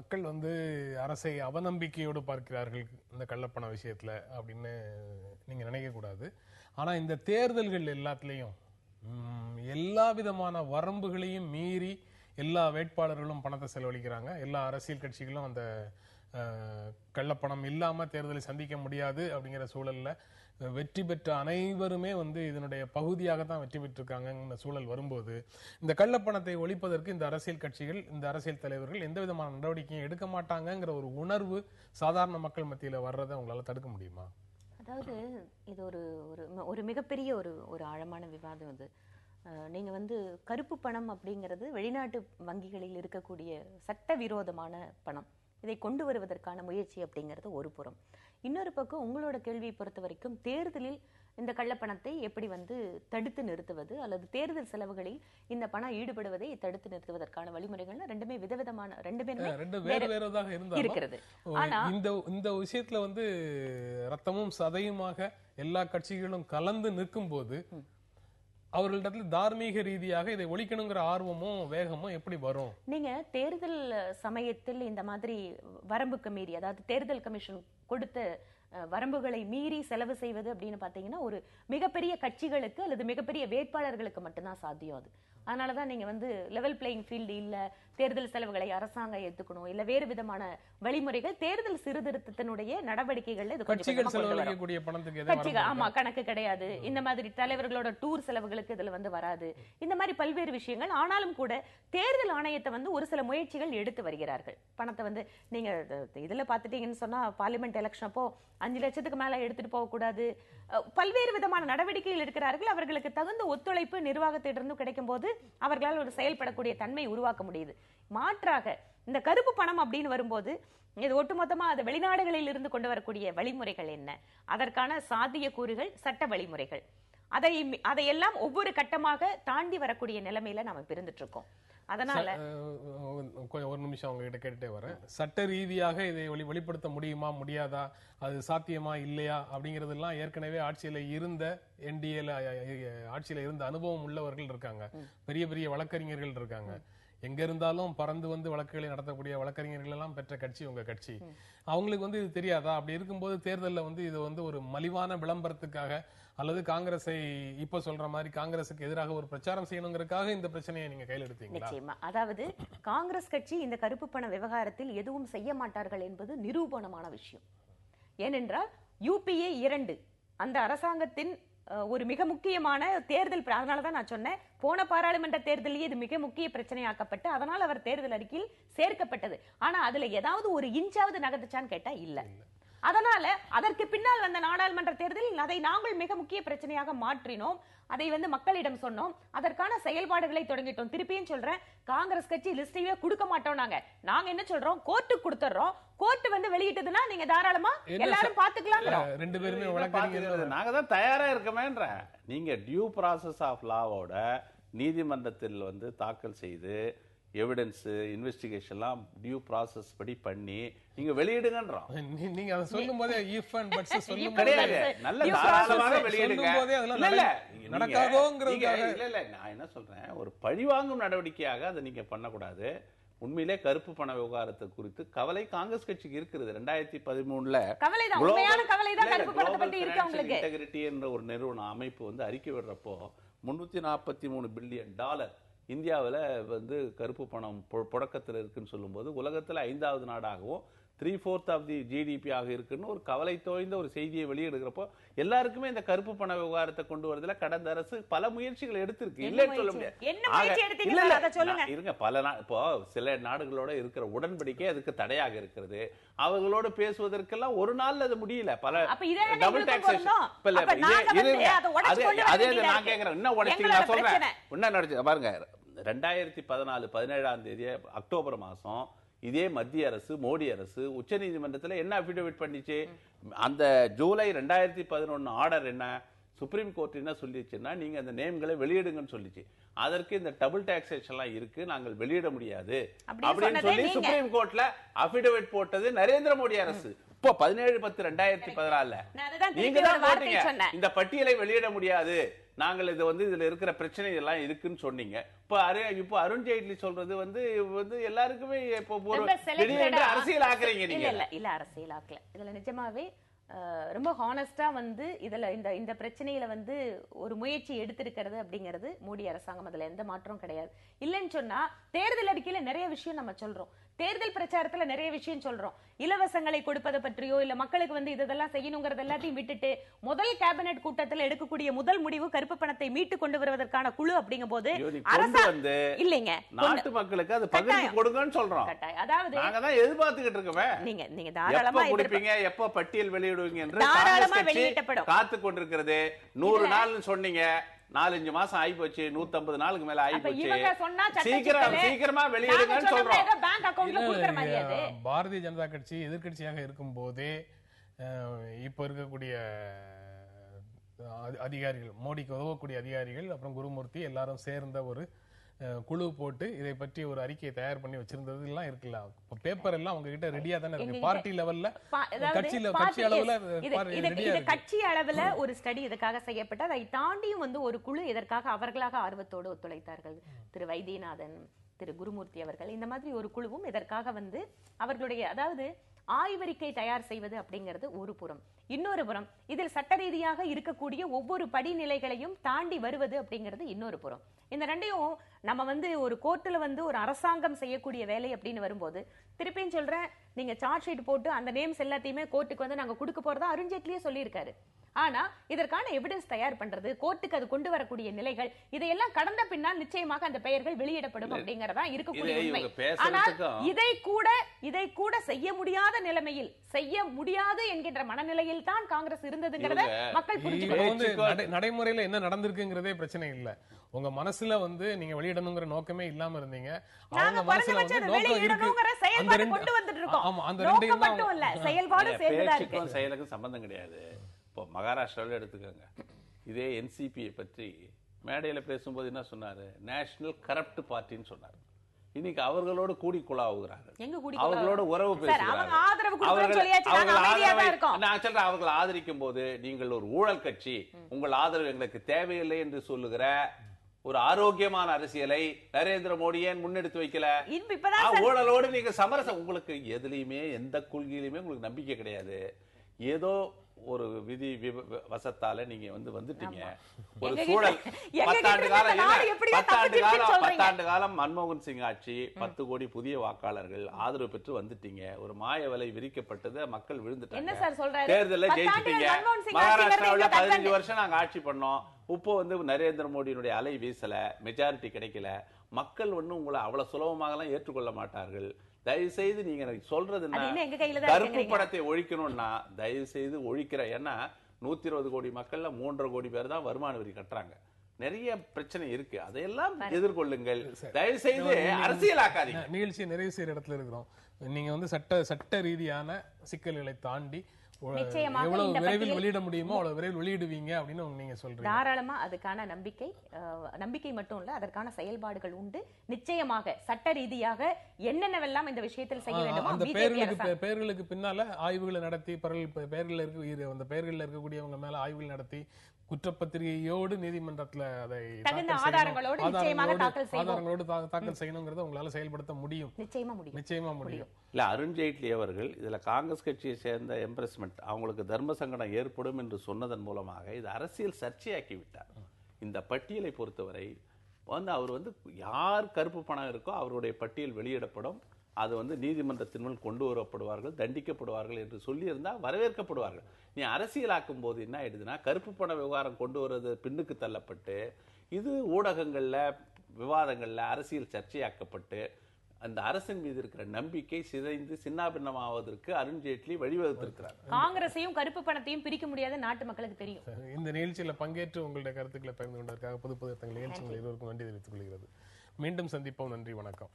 மக்கள் வந்து அரசை அவநம்பிக்கையோடு பார்க்கிறார்கள் இந்த கள்ளப்பண விஷயத்துல அப்படின்னு நீங்க நினைக்க கூடாது. ஆனா இந்த தேர்தல்கள் எல்லாத்துலயும் எல்லா விதமான வரம்புகளையும் மீறி எல்லா வேட்பாளர்களும் பணத்தை செலவழிக்கிறாங்க. எல்லா அரசியல் கட்சிகளும் அந்த கள்ளப்பணம் இல்லாம தேர்தலை சந்திக்க முடியாது அப்படிங்கிற சூழல்ல வெற்றி பெற்ற அனைவருமே வந்து இதனுடைய பகுதியாக தான் வெற்றி பெற்றிருக்காங்க சூழல் வரும்போது இந்த கள்ளப்பணத்தை ஒழிப்பதற்கு இந்த அரசியல் கட்சிகள், இந்த அரசியல் தலைவர்கள் எந்த விதமான நடவடிக்கையும் எடுக்க மாட்டாங்கிற ஒரு உணர்வு சாதாரண மக்கள் மத்தியில வர்றதை அவங்களால தடுக்க முடியுமா? அதாவது இது ஒரு மிகப்பெரிய ஒரு ஆழமான விவாதம். இது நீங்க வந்து கருப்பு பணம் அப்படிங்கிறது வெளிநாட்டு வங்கிகளில் இருக்கக்கூடிய சட்டவிரோதமான பணம். இதை கொண்டு வருவதற்கான முயற்சி அப்படிங்கிறது ஒரு புறம். இன்னொரு பக்கம் உங்களோட கேள்வியை பொறுத்த வரைக்கும் தேர்தலில் இந்த கள்ளப்பணத்தை எப்படி வந்து தடுத்து நிறுத்துவது அல்லது தேர்தல் செலவுகளில் இந்த பணம் ஈடுபடுவதை தடுத்து நிறுத்துவதற்கான வழிமுறைகள் ரெண்டுமே விதவிதமான இருக்கிறது. ஆனா இந்த விஷயத்துல வந்து ரத்தமும் சதையுமாக எல்லா கட்சிகளும் கலந்து நிற்கும் போது அவர்களிடத்துல தார்மீக ரீதியாக இதை ஒழிக்கணுங்கிற ஆர்வமும் வேகமும் எப்படி வரும்? நீங்க தேர்தல் சமயத்தில் இந்த மாதிரி வரம்புக்கு மீறி, அதாவது தேர்தல் கமிஷன் கொடுத்த வரம்புகளை மீறி செலவு செய்வது அப்படின்னு பாத்தீங்கன்னா ஒரு மிகப்பெரிய கட்சிகளுக்கு அல்லது மிகப்பெரிய வேட்பாளர்களுக்கு மட்டும்தான் சாத்தியம். அது அதனாலதான் நீங்க வந்து லெவல் பிளேயிங் ஃபீல்டு இல்ல, தேர்தல் செலவுகளை அரசாங்கம் ஏத்துக்கணும், இல்ல வேறு விதமான வழிமுறைகள் தேர்தல் சீர்திருத்தத்தினுடைய நடவடிக்கைகள்ல ஆமா கணக்கு கிடையாது. இந்த மாதிரி தலைவர்களோட டூர் செலவுகளுக்கு இதுல வந்து வராது. இந்த மாதிரி பல்வேறு விஷயங்கள். ஆனாலும் கூட தேர்தல் ஆணையத்தை வந்து ஒரு சில முயற்சிகள் எடுத்து வருகிறார்கள். பணத்தை வந்து நீங்க இதுல பாத்துட்டீங்கன்னு சொன்னா பார்லிமெண்ட் எலெக்ஷன் அப்போ 5 லட்சத்துக்கு மேல எடுத்துட்டு போக கூடாது, பல்வேறு விதமான நடவடிக்கைகள் எடுக்கிறார்கள். அவர்களுக்கு தகுந்த ஒத்துழைப்பு நிர்வாகத்திலிருந்து கிடைக்கும் போது அவர்களால் ஒரு செயல்படக்கூடிய தன்மை உருவாக்க முடியுது. மாற்றாக இந்த கருப்பு பணம் அப்படின்னு வரும்போது இது ஒட்டுமொத்தமா அது வெளிநாடுகளில் இருந்து கொண்டு வரக்கூடிய வழிமுறைகள் என்ன, அதற்கான சாத்திய கூறுகள், சட்ட வழிமுறைகள், அதையெல்லாம் ஒவ்வொரு கட்டமாக தாண்டி வரக்கூடிய நிலைமையில நாம பிறந்துட்டு இருக்கோம். அதனால ஒரு நிமிஷம் அவங்க கிட்ட கேட்டுட்டே வரேன். சட்ட ரீதியாக இதை வெளிப்படுத்த முடியுமா முடியாதா, அது சாத்தியமா இல்லையா அப்படிங்கறதெல்லாம் ஏற்கனவே ஆட்சியில இருந்த என்டிஏல ஆட்சியில இருந்த அனுபவம் உள்ளவர்கள் இருக்காங்க, பெரிய பெரிய வழக்கறிஞர்கள் இருக்காங்க. எங்க இருந்தாலும் பறந்து வந்து வழக்குகளை நடத்தக்கூடிய வழக்கறிஞர்கள் எல்லாம் பெற்ற கட்சி உங்க கட்சி. அவங்களுக்கு வந்து இது தெரியாதா? அப்படி இருக்கும்போது தேர்தலில் வந்து இது வந்து ஒரு மலிவான விளம்பரத்துக்காக அல்லது காங்கிரஸை இப்ப சொல்ற மாதிரி காங்கிரசுக்கு எதிராக ஒரு பிரச்சாரம் செய்யணுங்கிறதுக்காக இந்த பிரச்சனையை நீங்க கையில் எடுத்தீங்களா? நிச்சயமா. அதாவது காங்கிரஸ் கட்சி இந்த கருப்பு பண விவகாரத்தில் எதுவும் செய்ய மாட்டார்கள் என்பது நிரூபணமான விஷயம். ஏனென்றால் UPA 2 அந்த அரசாங்கத்தின் ஒரு மிக முக்கியமான தேர்தல். அதனாலதான் நான் சொன்னேன், போன பாராளுமன்ற தேர்தலில் இது மிக முக்கிய பிரச்சனையாக்கப்பட்டு அதனால் அவர் தேர்தல் அறிக்கையில் சேர்க்கப்பட்டது. ஆனா அதுல ஏதாவது ஒரு இன்ச்சாவது நகர்ந்துச்சான்னு கேட்டா இல்ல. அதனால அதற்கு பின்னால் வந்த நாடாளுமன்ற தேர்தலில் அதை நாங்கள் மிக முக்கிய பிரச்சனையாக மாற்றினோம். அதை வந்து மக்களிடம் சொன்னோம், அதற்கான செயல்பாடுகளை தொடங்கிட்டோம். திருப்பியும் சொல்றேன், காங்கிரஸ் கட்சி லிஸ்டையே கொடுக்க மாட்டோம். நாங்க என்ன சொல்றோம், கோர்ட்டுக்கு கொடுத்துறோம். கோர்ட் வந்து வெளியிட்டதுன்னா நீங்க தாராளமா எல்லாரும் பாத்துக்கலாம். ரெண்டு பேருமே வழக்கறிஞர்கள் நாங்க தான் தயாரா இருக்கமேன்ற. நீங்க டியூ ப்ராசஸ் ஆஃப் லாவோட நீதிமன்றத்தில் வந்து தாக்கல் செய்து எவிடன்ஸ் இன்வெஸ்டிகேஷன்லாம் டியூ ப்ராசஸ் படி பண்ணி நீங்க வெளியிடுங்கன்றோம். நீங்க அதை சொல்லும் போதே இஃப் அண்ட் பட்ஸ் சொல்லும் கிடையாது, நல்ல தாராளமாக வெளியிடுங்க. நடக்காதோங்கிறதுக்காக இல்ல நான் என்ன சொல்றேன், ஒரு பழிவாங்கும் நடவடிக்கையாக அதை நீங்க பண்ணக்கூடாது. உண்மையிலே கருப்பு பண விவகாரத்தை குறித்து கவலை காங்கிரஸ் கட்சிக்கு இருக்கிறது. 2013 இன்டெகிரிட்டி என்ற ஒரு நிறுவன அமைப்பு வந்து அறிக்கை விடுறப்போ $343 பில்லியன் இந்தியாவில் வந்து கருப்பு பணம் புழக்கத்தில் இருக்குன்னு சொல்லும்போது உலகத்தில் 5வது நாடாகவும் 3/4 ஆஃப் தி ஜிடிபி ஆக இருக்குன்னு ஒரு கவலை தோய்ந்த ஒரு செய்தியை வெளியிடுகிறப்போ எல்லாருக்குமே இந்த கருப்பு பண விவகாரத்தை கொண்டு வரதுல கடந்த அரசு பல முயற்சிகள் எடுத்திருக்கு. இல்லைன்னு சொல்ல முடியாது. இருங்க, இப்போ சில நாடுகளோட இருக்கிற உடன்படிக்கை அதுக்கு தடையாக இருக்கிறது. அவர்களோடு பேசுவதற்கெல்லாம் ஒரு நாள் அது முடியல. பல டபுள் டாக்ஸேஷன் அதே நான் கேட்கிறேன், என்ன உடைச்சிங்க நான் சொல்றேன், என்ன நடந்துச்சு பாருங்க. 2014 தேதி அக்டோபர் மாசம் இதே மத்திய அரசு, மோடி அரசு உச்ச நீதிமன்றத்தில் என்ன அபிடவிட் பண்ணிச்சு? அந்த ஜூலை 2011 ஆர்டர் என்ன, சுப்ரீம் கோர்ட் என்ன சொல்லிச்சுன்னா, நீங்க அந்த நேம்களை வெளியிடுங்கன்னு சொல்லிச்சு. அதற்கு இந்த டபுள் டாக்ஸேஷன் எல்லாம் இருக்கு, நாங்கள் வெளியிட முடியாது அப்படின்னு சொல்லி சுப்ரீம் கோர்ட்ல அபிடவிட் போட்டது நரேந்திர மோடி அரசு. இப்போ 17/10/2014 நீங்க தான் போட்டீங்க, இந்த பட்டியலை வெளியிட முடியாது, நாங்கள் இது வந்து இதுல இருக்கிற பிரச்சனை எல்லாம் இருக்குன்னு சொன்னீங்க. இப்போ அருண்ஜேட்லி சொல்றது வந்து எல்லாருக்குமே இப்போ அரசியல் ஆக்குறீங்க நீங்க. இல்ல அரசியல் ஆக்கல. இதுல நிஜமாவே ரொம்ப ஹானஸ்டா வந்து இதுல இந்த பிரச்சனையில வந்து ஒரு முயற்சி எடுத்திருக்கிறது அப்படிங்கிறது மோடி அரசாங்கம். அதுல எந்த மாற்றம் கிடையாது. இல்லைன்னு சொன்னா தேர்தல் அறிக்கையில நிறைய விஷயம் நம்ம சொல்றோம், தேர்தல் பிரச்சாரத்துல நிறைய விஷயம் சொல்றோம். இலவசங்களை கொடுப்பதை பற்றியோ இல்ல மக்களுக்கு வந்து இதெல்லாம் செய்யணுங்கிறது எல்லாத்தையும் விட்டுட்டு முதல் கேபினெட் கூட்டத்தில் எடுக்கக்கூடிய முதல் முடிவு கருப்பு பணத்தை மீட்டு கொண்டு வருவதற்கான குழு அப்படிங்கும் போது இல்லைங்க, நாட்டு மக்களுக்கு அது பகிர்ந்து கொடுங்கன்னு சொல்றோம். அதாவது நாங்க தான் எதிர்பார்த்துக்கிட்டு இருக்கோமே. நீங்க தாராளமா கொடுப்பீங்க, எப்ப பட்டியல் வெளியிடுவீங்க என்று தாராளமா வெளியிடப்படும் காத்து கொண்டிருக்கிறது. 100 நாள் சொன்னீங்க, 4-5 மாசம் ஆகி போச்சு, 150 நாளுக்கு மேல ஆகி போச்சு. சீக்கிரமா வெளியிடுங்கன்னு சொல்றோம். பாரதிய ஜனதா கட்சி எதிர்கட்சியாக இருக்கும் போதே இப்ப இருக்கக்கூடிய அதிகாரிகள், மோடிக்கு உதவக்கூடிய அதிகாரிகள், அப்புறம் குருமூர்த்தி எல்லாரும் சேர்ந்த ஒரு குழு போட்டு இதை பற்றி ஒரு அறிக்கையை தயார் பண்ணி வச்சிருந்தது எல்லாம் இருக்குல்ல. பேப்பர் எல்லாம் உங்ககிட்ட ரெடியா தானே இருக்கு. பார்ட்டி லெவல்ல, கட்சி அளவுல கட்சி அளவுல ஒரு ஸ்டடி இதுக்காக செய்யப்பட்டு அதை தாண்டியும் வந்து ஒரு குழு இதற்காக அவர்களாக ஆர்வத்தோடு ஒத்துழைத்தார்கள். திரு வைத்தியநாதன், திரு குருமூர்த்தி அவர்கள், இந்த மாதிரி ஒரு குழுவும் இதற்காக வந்து அவர்களுடைய அதாவது ஆய்வறிக்கை தயார் செய்வது அப்படிங்கிறது ஒரு புறம். இன்னொரு புறம் இதில் சட்ட ரீதியாக இருக்கக்கூடிய ஒவ்வொரு படிநிலைகளையும் தாண்டி வருவது அப்படிங்கிறது இன்னொரு புறம். இந்த ரெண்டையும் நம்ம வந்து ஒரு கோர்ட்டுல வந்து ஒரு அரசாங்கம் செய்யக்கூடிய வேலை அப்படின்னு வரும்போது, திருப்பியும் சொல்றேன், நீங்க சார்ஜ் ஷீட் போட்டு அந்த நேம்ஸ் எல்லாத்தையுமே கோர்ட்டுக்கு வந்து நாங்க கொடுக்க போறதா அருண்ஜேட்லியே சொல்லியிருக்காரு. ஆனா இதற்கான எவிடன்ஸ் தயார் பண்றது, கோர்ட்டுக்கு அது கொண்டு வரக்கூடிய நிலைகள், இதையெல்லாம் கடந்த பின்னால் நிச்சயமாக அந்த பெயர்கள் வெளியிடப்படும் அப்படிங்கறதா இருக்கக்கூடிய உண்மை. ஆனால் இதை கூட செய்ய முடியாத நிலைமையில், செய்ய முடியாது என்கின்ற மனநிலையில் தான் காங்கிரஸ் இருந்ததுங்கிறத மக்கள் புரிஞ்சுக்கணும். நடைமுறையில என்ன நடந்திருக்குங்கிறதே பிரச்சனை இல்ல. உங்க மனசுல வந்து நீங்க வெளியிடணுங்கிற நோக்கமே இல்லாம இருந்தீங்க. அவங்க மனசுல வந்து நோக்கம் இருக்கு, செயல்பாடு கொண்டு வந்துட்டு இருக்கோம். ஆமா, அந்த ரெண்டையும் மட்டும் இல்ல, செயல்பாடு சேர்ந்ததா இருக்கு. செயலுக்கும் சம்பந்தம் கிடையாது. இப்போ மகாராஷ்டிராவில் எடுத்துக்கோங்க, இதே என்சிபியை பற்றி மேடையில் பேசும்போது என்ன சொன்னாரு? நேஷனல் கரப்ட் பார்ட்டின்னு சொன்னார். இன்னைக்கு அவர்களோடு கூடி குழாவுகிறார்கள், அவர்களோட உறவு பேசுகிறார்கள். நான் சொல்றேன், அவர்கள் ஆதரிக்கும் போது நீங்கள் ஒரு ஊழல் கட்சி, உங்கள் ஆதரவு எங்களுக்கு தேவையில்லை என்று சொல்லுகிற ஒரு ஆரோக்கியமான அரசியலை நரேந்திர மோடி ஏன் முன்னெடுத்து வைக்கல? ஊழலோடு நீங்க சமரசம், உங்களுக்கு எதுலையுமே எந்த கொள்கையிலுமே உங்களுக்கு நம்பிக்கை கிடையாது. ஏதோ ஒரு விதி வசத்தால நீங்க வந்துட்டீங்க. ஒரு சூழல் 10 காலம் மன்மோகன் சிங் ஆட்சி, 10 கோடி புதிய வாக்காளர்கள் ஆதரவு பெற்று வந்துட்டீங்க. ஒரு மாய வலை விரிக்கப்பட்டது, மக்கள் விழுந்துட்டாங்க, தேர்தலில் ஜெயிச்சிட்டீங்க. மகாராஷ்டிராவில் 15 வருஷம் நாங்க ஆட்சி பண்ணோம். இப்போ நரேந்திர மோடியினுடைய அலை வீசல, மெஜாரிட்டி கிடைக்கல. மக்கள் உங்களை அவ்வளவு சுலபமாக ஏற்றுக்கொள்ள மாட்டார்கள். தயவு செய்து நீங்க சொல்றது கருப்பு பணத்தை ஒழிக்கணும்னா தயவு செய்து ஒழிக்கிற. ஏன்னா 120 கோடி மக்கள்ல 3.5 கோடி பேர் தான் வருமான வரி கட்டுறாங்க. நிறைய பிரச்சனை இருக்கு, அதையெல்லாம் எதிர்கொள்ளுங்கள். தயவு செய்து அரசியலாக்காதீங்க. நிகழ்ச்சி நிறைவு செய்யற இடத்துல இருக்கிறோம். நீங்க சட்ட ரீதியான சிக்கல்களை தாண்டி எவ்வளவு விரைவில் வெளியிட முடியுமோ அவ்வளவு விரைவில் வெளியிடுவீங்க அப்படின்னு நீங்க சொல்றீங்க. தாராளமா அதுக்கான நம்பிக்கை மட்டும் இல்ல, அதற்கான செயல்பாடுகள் உண்டு. நிச்சயமாக சட்ட ரீதியாக என்னென்னவெல்லாம் இந்த விஷயத்தில் செய்ய வேண்டுமோ அந்த பெயர்களுக்கு பின்னால ஆய்வுகளை நடத்தி, பெயர்கள் அந்த பெயர்களில் இருக்கக்கூடியவங்க மேல ஆய்வுகள் நடத்தி குற்றப்பத்திரிகையோடு நீதிமன்றத்துல அதை ஆதாரங்களோடு தாக்கல் செய்யணுங்கிறத உங்களால செயல்படுத்த முடியும். நிச்சயமா முடியும். இல்ல, அருண்ஜேட்லி அவர்கள் இதுல காங்கிரஸ் கட்சியை சேர்ந்த எம்ப்ரெஸ்மெண்ட், அவங்களுக்கு தர்ம சங்கடம் ஏற்படும் என்று சொன்னதன் மூலமாக இது அரசியல் சர்ச்சையாக்கி விட்டார். இந்த பட்டியலை பொறுத்தவரை அவர் யார் கருப்பு பணம் இருக்கோ அவருடைய பட்டியல் வெளியிடப்படும். அது நீதிமன்றத்தின் முன் கொண்டு வரப்படுவார்கள், தண்டிக்கப்படுவார்கள் என்று சொல்லியிருந்தா வரவேற்கப்படுவார்கள். நீ அரசியலாக்கும் போது என்ன ஆயிடுதுன்னா, கருப்பு பண விவகாரம் கொண்டு வருவது பின்னுக்கு தள்ளப்பட்டு, இது ஊடகங்கள்ல விவாதங்கள்ல அரசியல் சர்ச்சையாக்கப்பட்டு அந்த அரசின் மீது இருக்கிற நம்பிக்கை சிதைந்து சின்னாபின்னமாவதற்கு அருண்ஜேட்லி வழிவகுத்திருக்கிறார். காங்கிரஸையும் கருப்பு பணத்தையும் பிரிக்க முடியாத நாட்டு மக்களுக்கு தெரியும். இந்த நிகழ்ச்சியில பங்கேற்று உங்களுடைய கருத்துக்களை பகிர்ந்து கொண்டதற்காக புது நிகழ்ச்சிகள் இருவருக்கும் நன்றி தெரிவித்துக் கொள்கிறது. மீண்டும் சந்திப்போம். நன்றி, வணக்கம்.